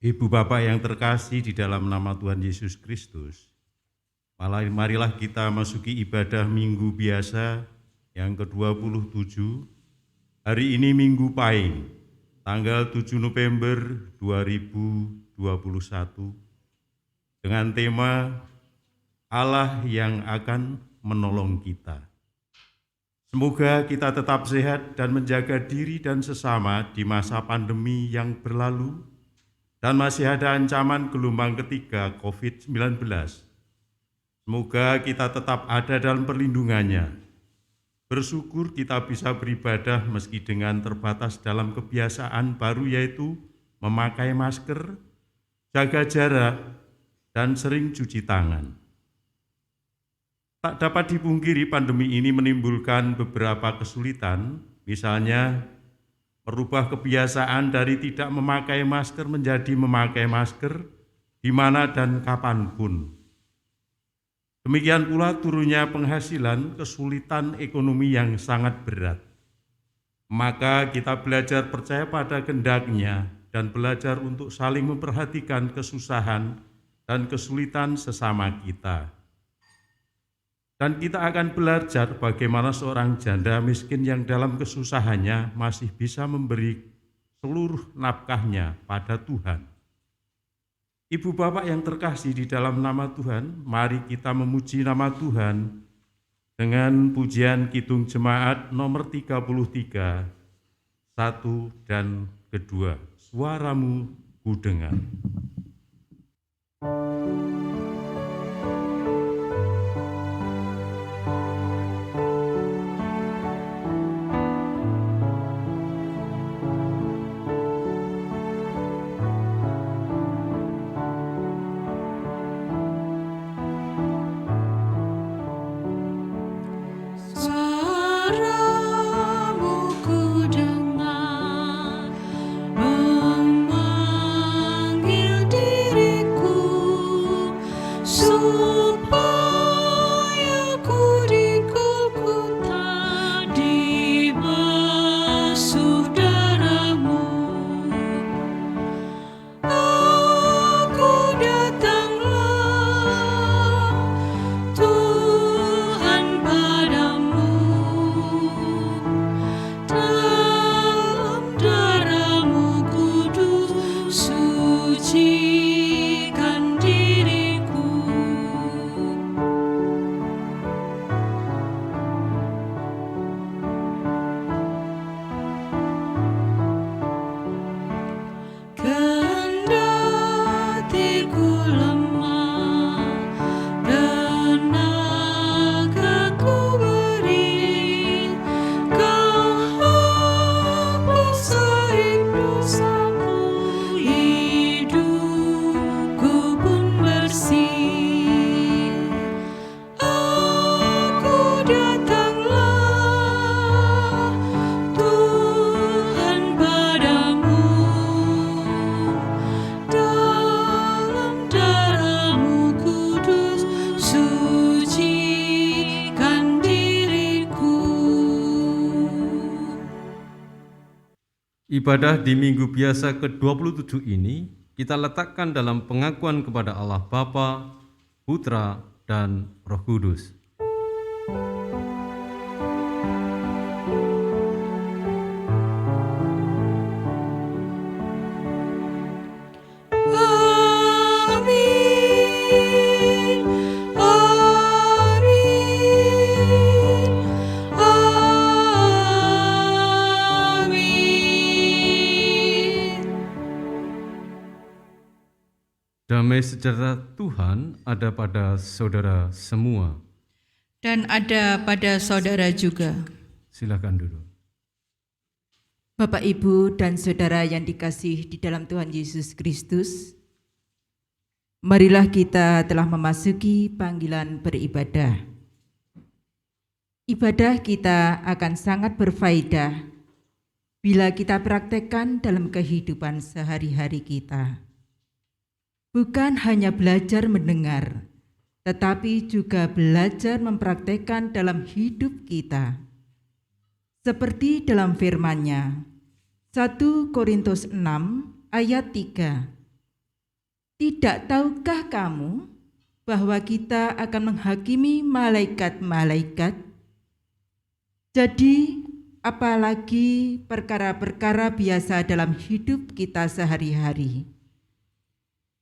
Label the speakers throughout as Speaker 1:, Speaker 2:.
Speaker 1: Ibu Bapak yang terkasih di dalam nama Tuhan Yesus Kristus, marilah kita masuki ibadah Minggu Biasa yang ke-27, hari ini Minggu Pahing, tanggal 7 November 2021, dengan tema Allah yang akan menolong kita. Semoga kita tetap sehat dan menjaga diri dan sesama di masa pandemi yang berlalu, dan masih ada ancaman gelombang ketiga COVID-19. Semoga kita tetap ada dalam perlindungannya. Bersyukur kita bisa beribadah meski dengan terbatas dalam kebiasaan baru, yaitu memakai masker, jaga jarak, dan sering cuci tangan. Tak dapat dipungkiri pandemi ini menimbulkan beberapa kesulitan, misalnya merubah kebiasaan dari tidak memakai masker menjadi memakai masker di mana dan kapanpun. Demikian pula turunnya penghasilan, kesulitan ekonomi yang sangat berat. Maka kita belajar percaya pada kehendak-Nya dan belajar untuk saling memperhatikan kesusahan dan kesulitan sesama kita. Dan kita akan belajar bagaimana seorang janda miskin yang dalam kesusahannya masih bisa memberi seluruh nafkahnya pada Tuhan. Ibu Bapak yang terkasih di dalam nama Tuhan, mari kita memuji nama Tuhan dengan pujian Kidung Jemaat nomor 33, 1 dan kedua. Suaramu ku dengar. Ibadah di Minggu Biasa ke-27 ini kita letakkan dalam pengakuan kepada Allah Bapa, Putra, dan Roh Kudus. Damai sejahtera Tuhan ada pada saudara semua.
Speaker 2: Dan ada pada saudara juga.
Speaker 1: Silakan duduk.
Speaker 2: Bapak, Ibu, dan saudara yang dikasih di dalam Tuhan Yesus Kristus, marilah kita telah memasuki panggilan beribadah. Ibadah kita akan sangat berfaedah bila kita praktekkan dalam kehidupan sehari-hari kita. Bukan hanya belajar mendengar, tetapi juga belajar mempraktekkan dalam hidup kita. Seperti dalam firman-Nya, 1 Korintus 6 ayat 3, Tidak tahukah kamu bahwa kita akan menghakimi malaikat-malaikat? Jadi, apalagi perkara-perkara biasa dalam hidup kita sehari-hari.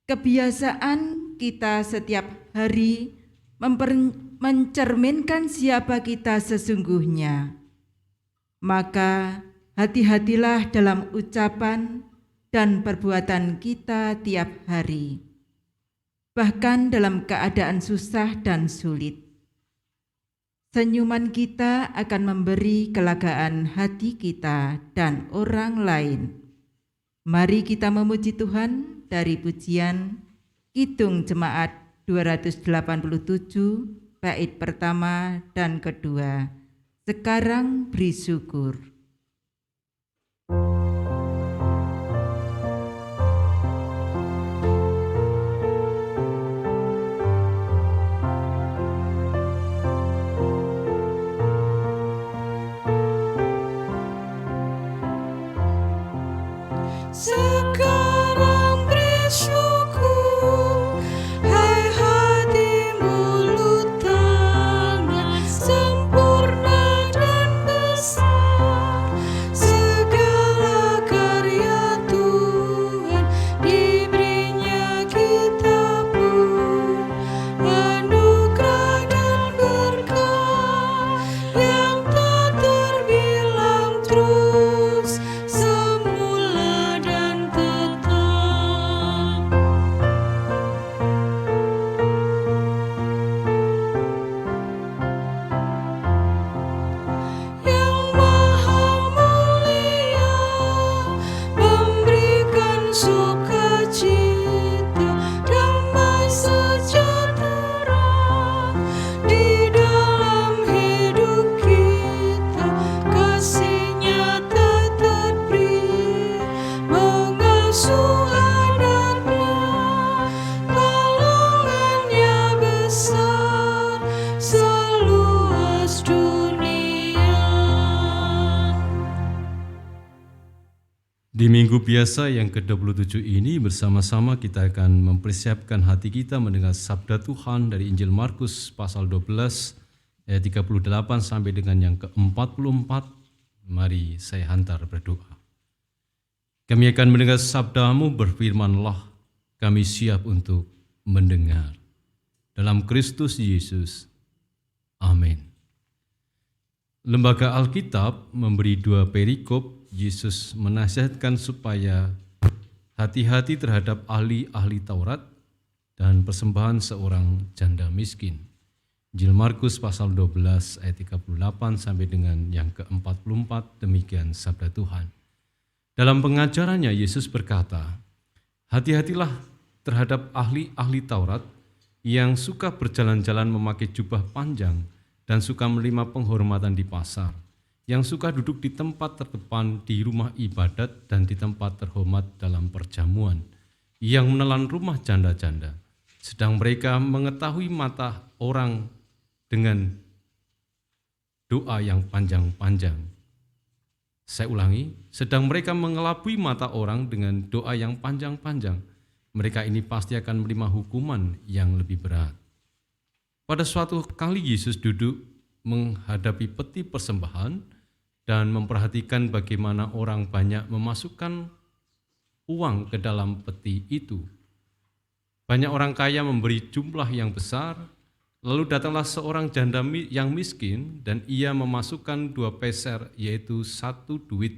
Speaker 2: Kebiasaan kita setiap hari mencerminkan siapa kita sesungguhnya. Maka hati-hatilah dalam ucapan dan perbuatan kita tiap hari, bahkan dalam keadaan susah dan sulit. Senyuman kita akan memberi kelegaan hati kita dan orang lain. Mari kita memuji Tuhan dari pujian Kidung Jemaat 287, bait pertama dan kedua. Sekarang beri syukur.
Speaker 3: Sekarang bersyukur, hai hati mulut tangan, sempurna dan besar. Segala karya Tuhan diberinya kita pun, anugerah dan berkah yang tak terbilang terus, semula dan tetap. Yang Maha Mulia memberikan sukacita, damai sejahtera di dalam hidup kita. Kasih-Nya tak terberi, mengasuh anaknya, tolongannya besar seluas dunia.
Speaker 4: Di minggu biasa yang ke-27 ini bersama-sama kita akan mempersiapkan hati kita mendengar sabda Tuhan dari Injil Markus pasal 12 ayat 38 sampai dengan yang ke-44. Mari saya hantar berdoa. Kami akan mendengar sabda-Mu, berfirmanlah, kami siap untuk mendengar. Dalam Kristus Yesus. Amin. Lembaga Alkitab memberi 2 perikop. Yesus menasihatkan supaya hati-hati terhadap ahli-ahli Taurat dan persembahan seorang janda miskin. Injil Markus pasal 12 ayat 38 sampai dengan yang ke-44, demikian sabda Tuhan. Dalam pengajarannya Yesus berkata, hati-hatilah terhadap ahli-ahli Taurat yang suka berjalan-jalan memakai jubah panjang dan suka menerima penghormatan di pasar, yang suka duduk di tempat terdepan di rumah ibadat dan di tempat terhormat dalam perjamuan, yang menelan rumah janda-janda, sedang mereka mengetahui mata orang dengan doa yang panjang-panjang. Saya ulangi, sedang mereka mengelabui mata orang dengan doa yang panjang-panjang. Mereka ini pasti akan menerima hukuman yang lebih berat. Pada suatu kali Yesus duduk menghadapi peti persembahan dan memperhatikan bagaimana orang banyak memasukkan uang ke dalam peti itu. Banyak orang kaya memberi jumlah yang besar, lalu datanglah seorang janda yang miskin dan ia memasukkan 2 peser, yaitu 1 duit.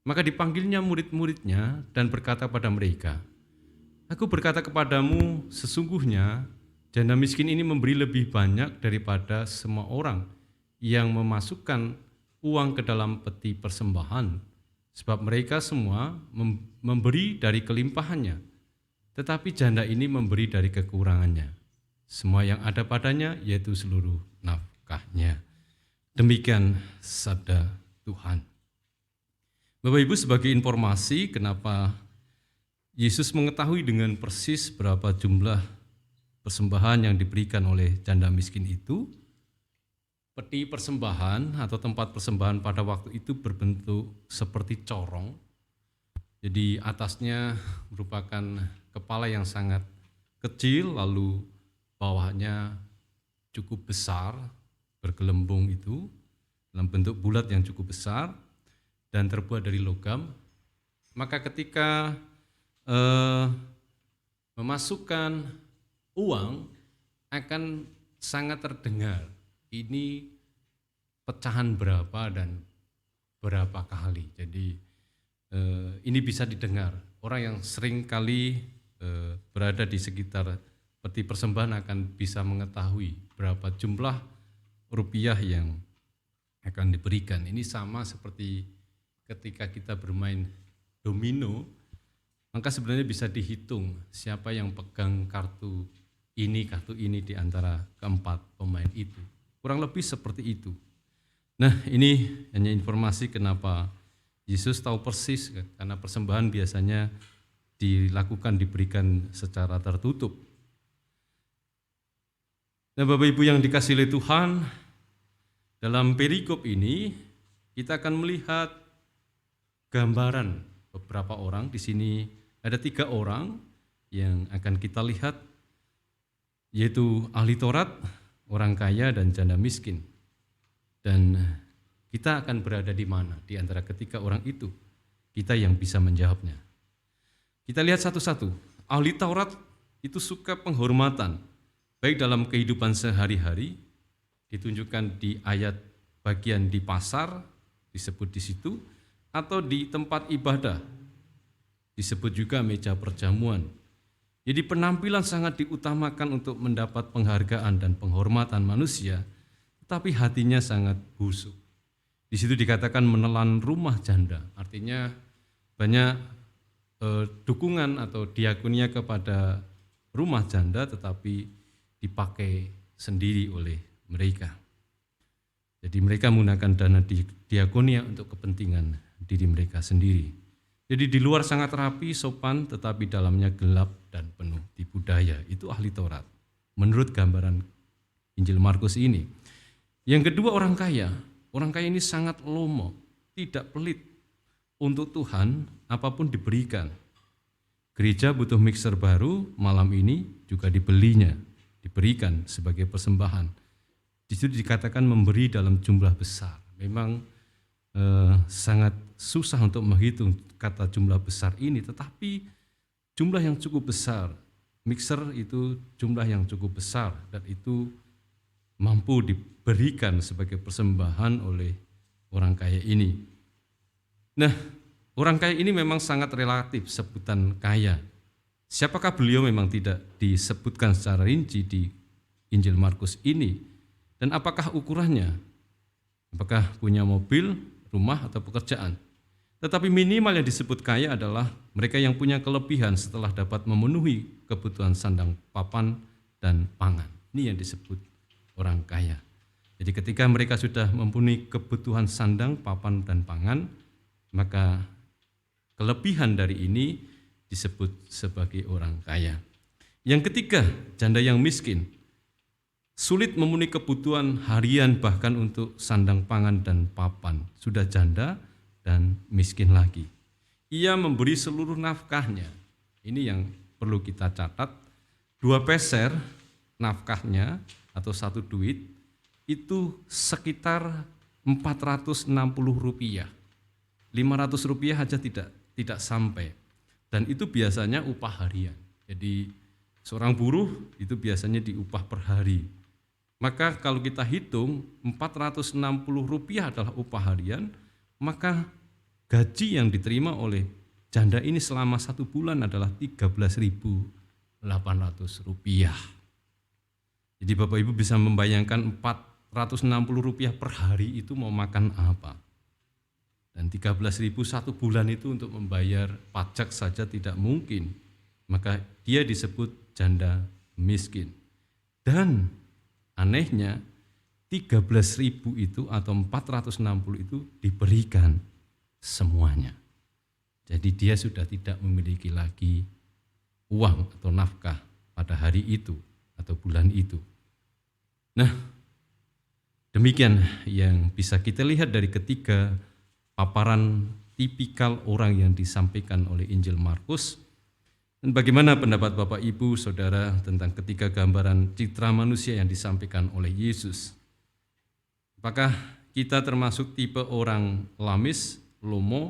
Speaker 4: Maka dipanggilnya murid-muridnya dan berkata pada mereka, aku berkata kepadamu, sesungguhnya janda miskin ini memberi lebih banyak daripada semua orang yang memasukkan uang ke dalam peti persembahan, sebab mereka semua memberi dari kelimpahannya, tetapi janda ini memberi dari kekurangannya, semua yang ada padanya, yaitu seluruh nafkahnya. Demikian sabda Tuhan. Bapak Ibu, sebagai informasi kenapa Yesus mengetahui dengan persis berapa jumlah persembahan yang diberikan oleh janda miskin itu. Peti persembahan atau tempat persembahan pada waktu itu berbentuk seperti corong. Jadi atasnya merupakan kepala yang sangat kecil, lalu bawahnya cukup besar, bergelembung itu, dalam bentuk bulat yang cukup besar, dan terbuat dari logam. Maka ketika memasukkan uang, akan sangat terdengar ini pecahan berapa dan berapa kali. Jadi ini bisa didengar. Orang yang sering kali berada di sekitar peti persembahan akan bisa mengetahui berapa jumlah rupiah yang akan diberikan. Ini sama seperti ketika kita bermain domino, maka sebenarnya bisa dihitung siapa yang pegang kartu ini di antara keempat pemain itu. Kurang lebih seperti itu. Nah, ini hanya informasi kenapa Yesus tahu persis, karena persembahan biasanya diberikan secara tertutup. Nah, Bapak Ibu yang dikasihi oleh Tuhan, dalam perikop ini kita akan melihat gambaran beberapa orang. Di sini ada 3 orang yang akan kita lihat, yaitu ahli Taurat, orang kaya, dan janda miskin. Dan kita akan berada di mana di antara ketiga orang itu? Kita yang bisa menjawabnya. Kita lihat satu-satu. Ahli Taurat itu suka penghormatan, baik dalam kehidupan sehari-hari, ditunjukkan di ayat bagian di pasar, disebut di situ, atau di tempat ibadah, disebut juga meja perjamuan. Jadi penampilan sangat diutamakan untuk mendapat penghargaan dan penghormatan manusia, tetapi hatinya sangat busuk. Di situ dikatakan menelan rumah janda, artinya banyak dukungan atau diakonia kepada rumah janda, tetapi dipakai sendiri oleh mereka. Jadi mereka menggunakan dana diakonia untuk kepentingan diri mereka sendiri. Jadi di luar sangat rapi, sopan, tetapi dalamnya gelap dan penuh tipu daya. Itu ahli Taurat, menurut gambaran Injil Markus ini. Yang kedua orang kaya. Orang kaya ini sangat lomo, tidak pelit. Untuk Tuhan, apapun diberikan. Gereja butuh mixer baru, malam ini juga diberikan sebagai persembahan. Di situ dikatakan memberi dalam jumlah besar. Memang sangat susah untuk menghitung kata jumlah besar ini, tetapi jumlah yang cukup besar. Mixer itu jumlah yang cukup besar, dan itu mampu diberikan sebagai persembahan oleh orang kaya ini. Nah, orang kaya ini memang sangat relatif sebutan kaya. Siapakah beliau memang tidak disebutkan secara rinci di Injil Markus ini. Dan apakah ukurannya? Apakah punya mobil, rumah, atau pekerjaan? Tetapi minimal yang disebut kaya adalah mereka yang punya kelebihan setelah dapat memenuhi kebutuhan sandang, papan, dan pangan. Ini yang disebut orang kaya. Jadi ketika mereka sudah mempunyai kebutuhan sandang, papan, dan pangan, maka kelebihan dari ini disebut sebagai orang kaya. Yang ketiga, janda yang miskin. Sulit memenuhi kebutuhan harian bahkan untuk sandang pangan dan papan. Sudah janda dan miskin lagi. Ia memberi seluruh nafkahnya. Ini yang perlu kita catat. 2 peser nafkahnya atau 1 duit itu sekitar 460 rupiah. 500 rupiah aja tidak sampai. Dan itu biasanya upah harian. Jadi seorang buruh itu biasanya diupah per hari. Maka kalau kita hitung 460 rupiah adalah upah harian, maka gaji yang diterima oleh janda ini selama 1 bulan adalah 13.800 rupiah. Jadi Bapak Ibu bisa membayangkan 460 rupiah per hari itu mau makan apa. Dan 13.000 1 bulan itu untuk membayar pajak saja tidak mungkin. Maka dia disebut janda miskin. Dan anehnya 13.000 itu atau 460 itu diberikan semuanya. Jadi dia sudah tidak memiliki lagi uang atau nafkah pada hari itu atau bulan itu. Nah, demikian yang bisa kita lihat dari ketiga paparan tipikal orang yang disampaikan oleh Injil Markus. Dan bagaimana pendapat Bapak, Ibu, Saudara tentang ketiga gambaran citra manusia yang disampaikan oleh Yesus? Apakah kita termasuk tipe orang lamis, lomo,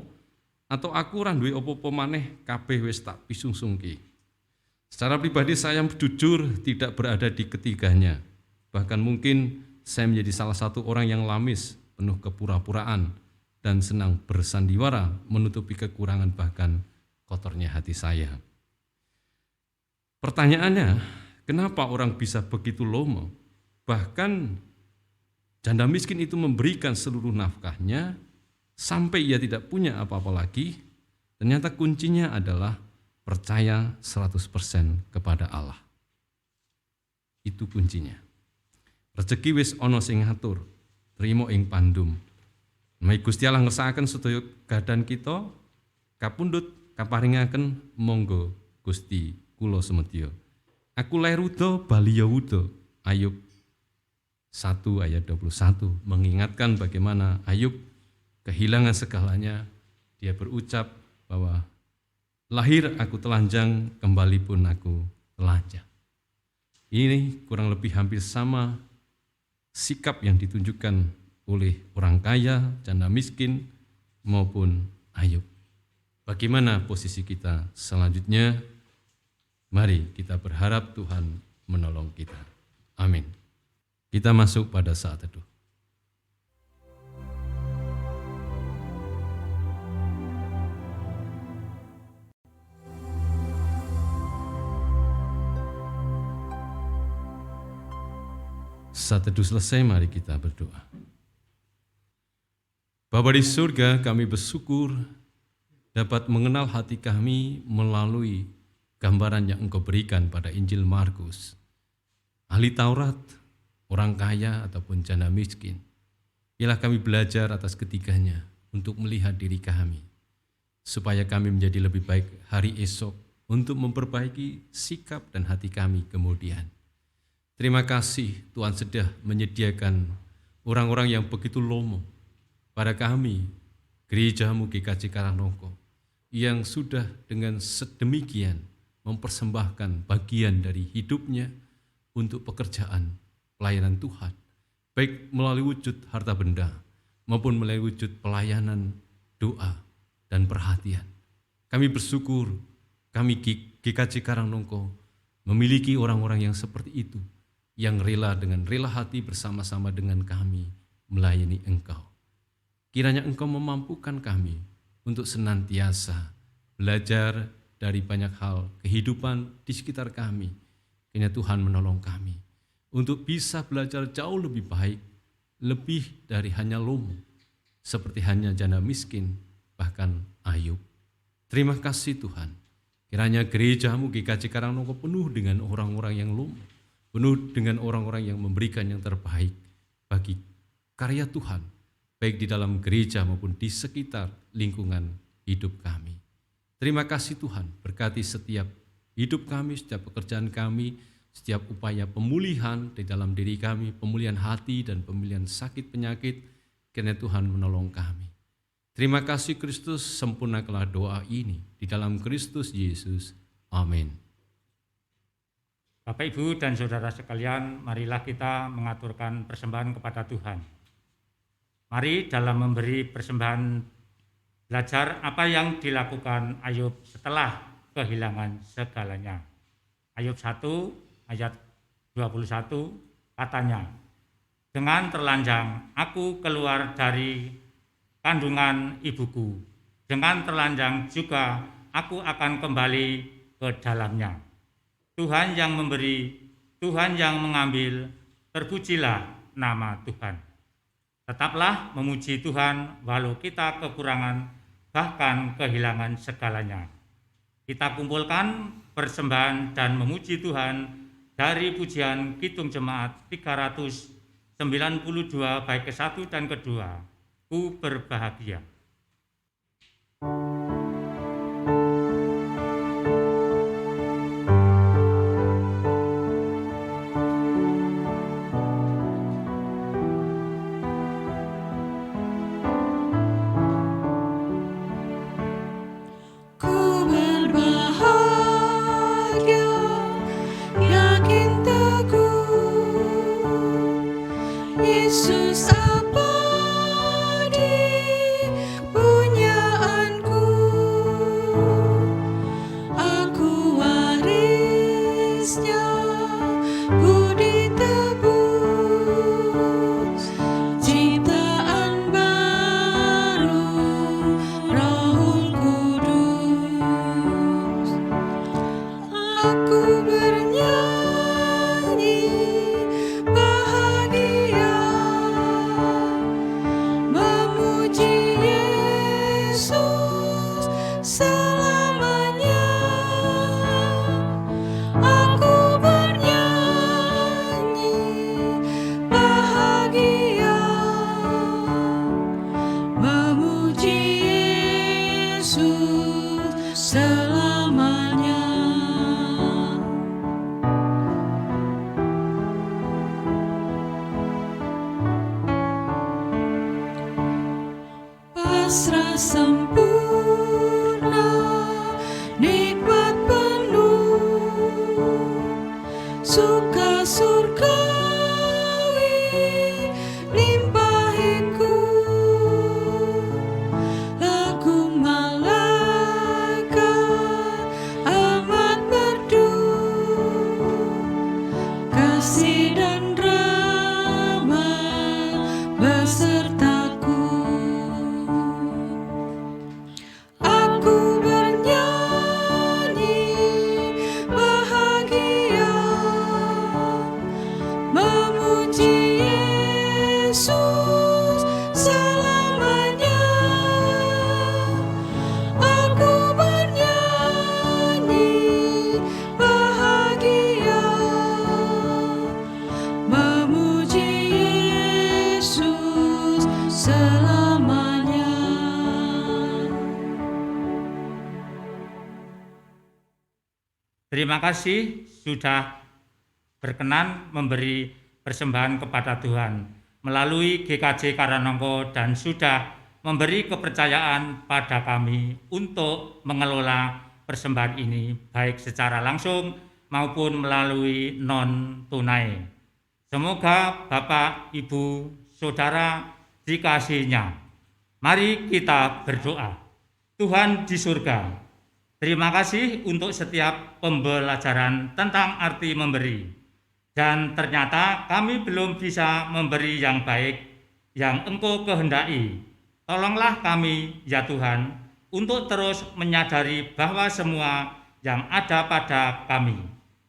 Speaker 4: atau aku ora duwe apa-apa maneh kabeh wis tak pisungsungke? Secara pribadi saya jujur tidak berada di ketiganya. Bahkan mungkin saya menjadi salah satu orang yang lamis, penuh kepura-puraan, dan senang bersandiwara menutupi kekurangan bahkan kotornya hati saya. Pertanyaannya, kenapa orang bisa begitu lomo? Bahkan janda miskin itu memberikan seluruh nafkahnya sampai ia tidak punya apa-apa lagi. Ternyata kuncinya adalah percaya 100% kepada Allah. Itu kuncinya. Rezeki wis ana sing ngatur, trimo ing pandum. Menawi Gusti Allah ngersakaken sedaya gadan kita, kapundhut kaparingaken monggo Gusti kula semedya. Aku lair wuda bali ya wuda. Ayub 1 ayat 21 mengingatkan bagaimana Ayub kehilangan segalanya. Dia berucap bahwa lahir aku telanjang, kembali pun aku telanjang. Ini kurang lebih hampir sama sikap yang ditunjukkan oleh orang kaya, janda miskin, maupun Ayub. Bagaimana posisi kita selanjutnya? Mari kita berharap Tuhan menolong kita. Amin. Kita masuk pada saat teduh. Saat teduh selesai, mari kita berdoa. Bapa di surga, kami bersyukur dapat mengenal hati kami melalui gambaran yang Engkau berikan pada Injil Markus. Ahli Taurat, orang kaya ataupun janda miskin. Ialah kami belajar atas ketiganya untuk melihat diri kami, supaya kami menjadi lebih baik hari esok untuk memperbaiki sikap dan hati kami kemudian. Terima kasih Tuhan sudah menyediakan orang-orang yang begitu lomo pada kami, gereja-Mu GKJ Karangnongko, yang sudah dengan sedemikian mempersembahkan bagian dari hidupnya untuk pekerjaan pelayanan Tuhan, baik melalui wujud harta benda maupun melalui wujud pelayanan, doa, dan perhatian. Kami bersyukur kami GKJ Karangnongko memiliki orang-orang yang seperti itu, yang rela dengan rela hati bersama-sama dengan kami melayani Engkau. Kiranya Engkau memampukan kami untuk senantiasa belajar dari banyak hal kehidupan di sekitar kami. Kiranya Tuhan menolong kami untuk bisa belajar jauh lebih baik, lebih dari hanya lomo, seperti hanya janda miskin, bahkan Ayub. Terima kasih Tuhan. Kiranya gereja-Mu GKJ Karangnongko penuh dengan orang-orang yang lomo, penuh dengan orang-orang yang memberikan yang terbaik bagi karya Tuhan, baik di dalam gereja maupun di sekitar lingkungan hidup kami. Terima kasih Tuhan, berkati setiap hidup kami, setiap pekerjaan kami, setiap upaya pemulihan di dalam diri kami, pemulihan hati dan pemulihan sakit penyakit, kiranya Tuhan menolong kami. Terima kasih Kristus, sempurnakanlah doa ini di dalam Kristus Yesus. Amin.
Speaker 5: Bapak, Ibu, dan Saudara sekalian, marilah kita mengaturkan persembahan kepada Tuhan. Mari dalam memberi persembahan belajar apa yang dilakukan Ayub setelah kehilangan segalanya. Ayub 1 ayat 21 katanya, dengan terlanjang aku keluar dari kandungan ibuku, dengan telanjang juga aku akan kembali ke dalamnya. Tuhan yang memberi, Tuhan yang mengambil, terpujilah nama Tuhan. Tetaplah memuji Tuhan walau kita kekurangan, bahkan kehilangan segalanya. Kita kumpulkan persembahan dan memuji Tuhan dari pujian Kidung Jemaat 392 baik ke-1 dan ke-2. Ku berbahagia.
Speaker 3: Ku berbahagia selamanya. Aku bernyanyi bahagia, memuji Yesus selamanya. Pasrah sempurna, nikmat penuh, suka surgawi limpahiku. Lagu malaikat amat merdu, kasih dan rahmat besertaku. Aku bernyanyi bahagia, memuji Yesus selamanya. Aku bernyanyi bahagia, memuji Yesus selamanya.
Speaker 5: Terima kasih sudah berkenan memberi persembahan kepada Tuhan melalui GKJ Karanongko dan sudah memberi kepercayaan pada kami untuk mengelola persembahan ini baik secara langsung maupun melalui non-tunai. Semoga Bapak, Ibu, Saudara dikasihinya. Mari kita berdoa. Tuhan di surga, terima kasih untuk setiap pembelajaran tentang arti memberi. Dan ternyata kami belum bisa memberi yang baik yang Engkau kehendaki. Tolonglah kami, ya Tuhan, untuk terus menyadari bahwa semua yang ada pada kami,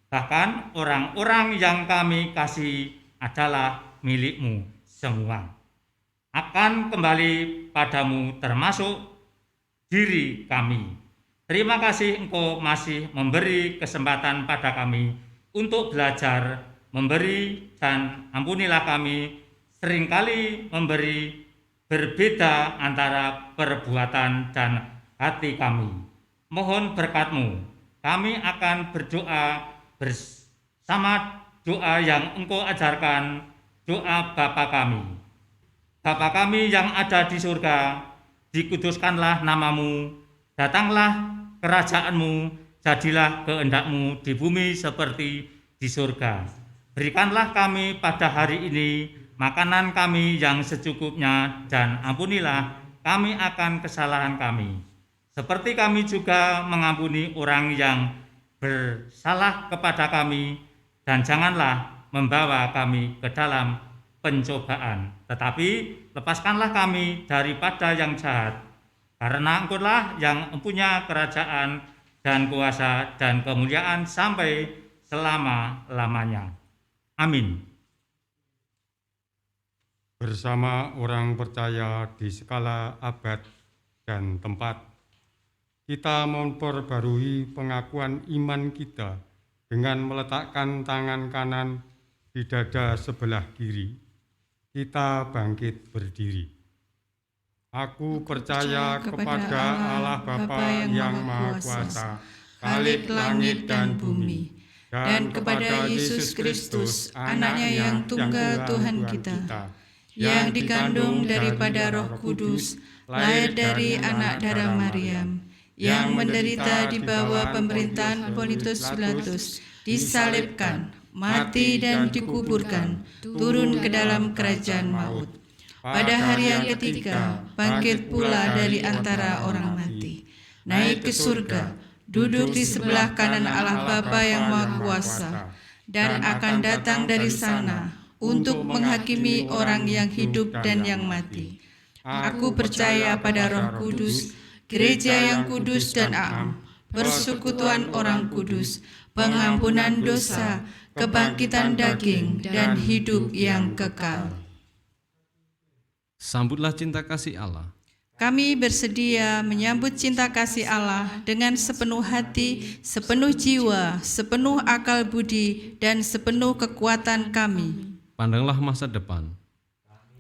Speaker 5: bahkan orang-orang yang kami kasih adalah milik-Mu semua, akan kembali padamu termasuk diri kami. Terima kasih Engkau masih memberi kesempatan pada kami untuk belajar, memberi, dan ampunilah kami seringkali memberi berbeda antara perbuatan dan hati kami. Mohon berkat-Mu, kami akan berdoa bersama doa yang Engkau ajarkan, doa Bapa kami. Bapa kami yang ada di surga, dikuduskanlah nama-Mu, datanglah kerajaan-Mu, jadilah kehendak-Mu di bumi seperti di surga. Berikanlah kami pada hari ini makanan kami yang secukupnya, dan ampunilah kami akan kesalahan kami, seperti kami juga mengampuni orang yang bersalah kepada kami, dan janganlah membawa kami ke dalam pencobaan, tetapi lepaskanlah kami daripada yang jahat, karena Engkau-lah yang mempunyai kerajaan dan kuasa dan kemuliaan sampai selama-lamanya. Amin.
Speaker 6: Bersama orang percaya di segala abad dan tempat, kita memperbarui pengakuan iman kita dengan meletakkan tangan kanan di dada sebelah kiri. Kita bangkit berdiri. Aku percaya kepada Allah Bapa yang Maha Kuasa, Khalik langit dan bumi, dan kepada Yesus Kristus, Anaknya yang tunggal Tuhan kita, yang dikandung daripada Roh Kudus, lahir dari anak darah Maryam, yang menderita di bawah pemerintahan Pontius Pilatus, disalibkan, mati dan dikuburkan, turun ke dalam kerajaan maut. Pada hari yang ketiga, bangkit pula dari antara orang mati, naik ke surga, duduk di sebelah kanan Allah Bapa yang Maha Kuasa, dan akan datang dari sana untuk menghakimi orang yang hidup dan yang mati. Aku percaya pada Roh Kudus, gereja yang kudus dan am, persekutuan orang kudus, pengampunan dosa, kebangkitan daging, dan hidup yang kekal.
Speaker 4: Sambutlah cinta kasih Allah.
Speaker 7: Kami bersedia menyambut cinta kasih Allah dengan sepenuh hati, sepenuh jiwa, sepenuh akal budi, dan sepenuh kekuatan kami.
Speaker 4: Pandanglah masa depan.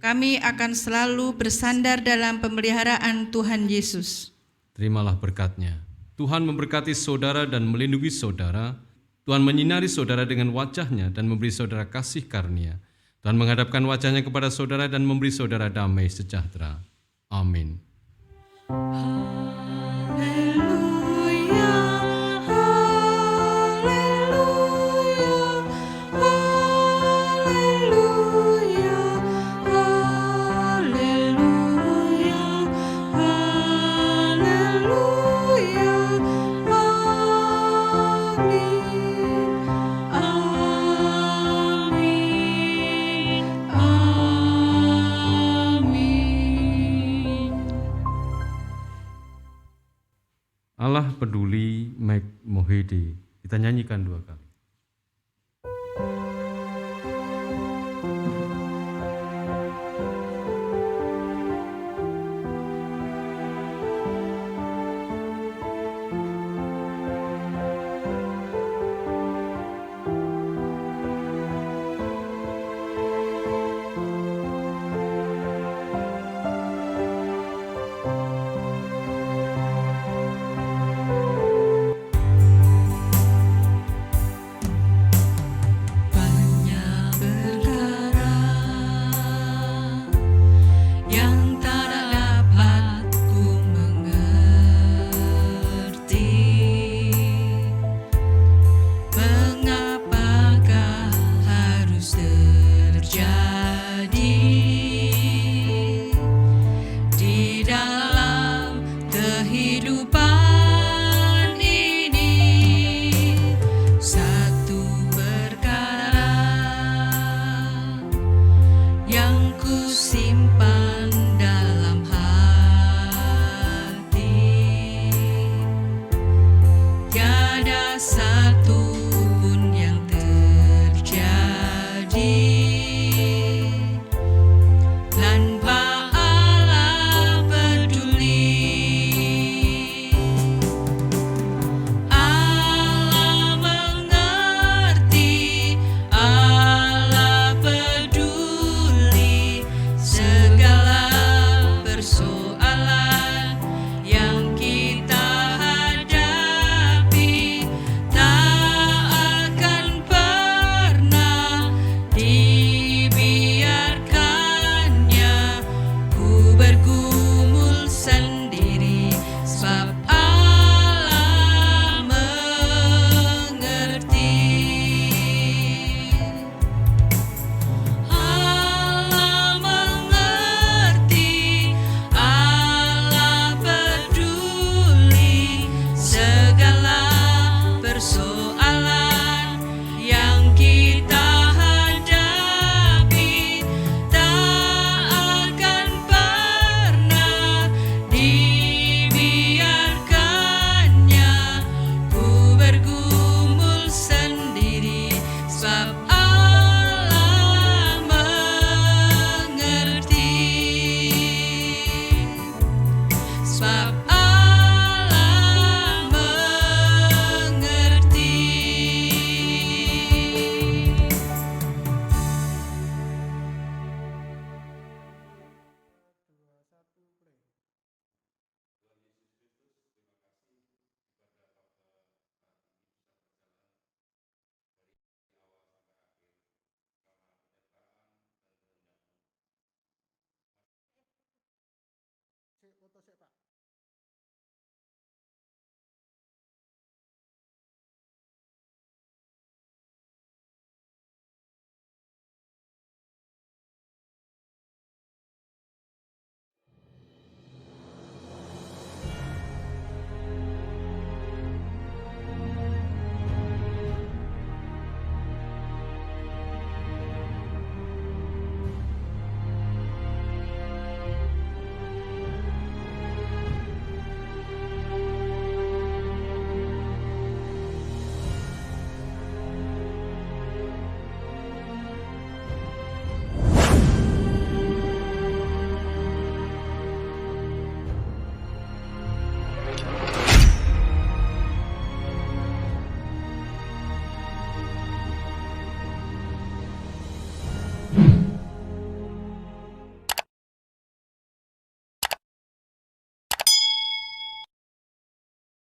Speaker 7: Kami akan selalu bersandar dalam pemeliharaan Tuhan Yesus.
Speaker 4: Terimalah berkat-Nya. Tuhan memberkati saudara dan melindungi saudara. Tuhan menyinari saudara dengan wajah-Nya dan memberi saudara kasih karunia. Tuhan menghadapkan wajah-Nya kepada saudara dan memberi saudara damai sejahtera. Amin.
Speaker 3: Haleluya, haleluya, haleluya, haleluya, haleluya. Amin, amin, amin.
Speaker 4: Allah peduli, Mac Mohede. Kita nyanyikan 2 kali.